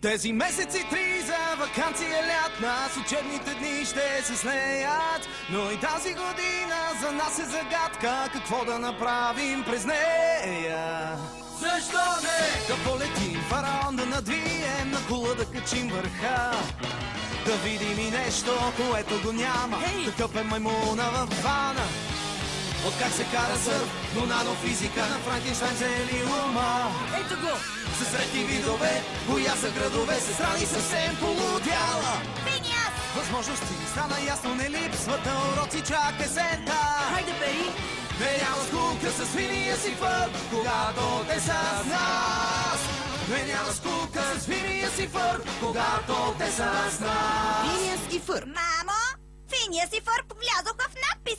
Тези месеци три за вакансия лятна, с учебните дни ще се слеят. Но и тази година за нас е загадка, какво да направим през нея. Защо не? Да полетим фараон, да надвием на кула, да качим върха. Да видим и нещо, което го няма. Да къпем маймуна в вана. От как се кара сърф, до нанофизика на Франкенщайн взели ума. Ето го! С редки видове, боя за градове, се страни съвсем полудяла. Финиас! Възможности стана ясно, не липсват на уроци, чак есента. Хайде, Пери! Не няма скука с финия си фър, когато те са с нас. Не няма скука с финия си фър, когато те са с нас. Финиас и Фър. Мамо, Финиас и Фърп влязоха в надпис.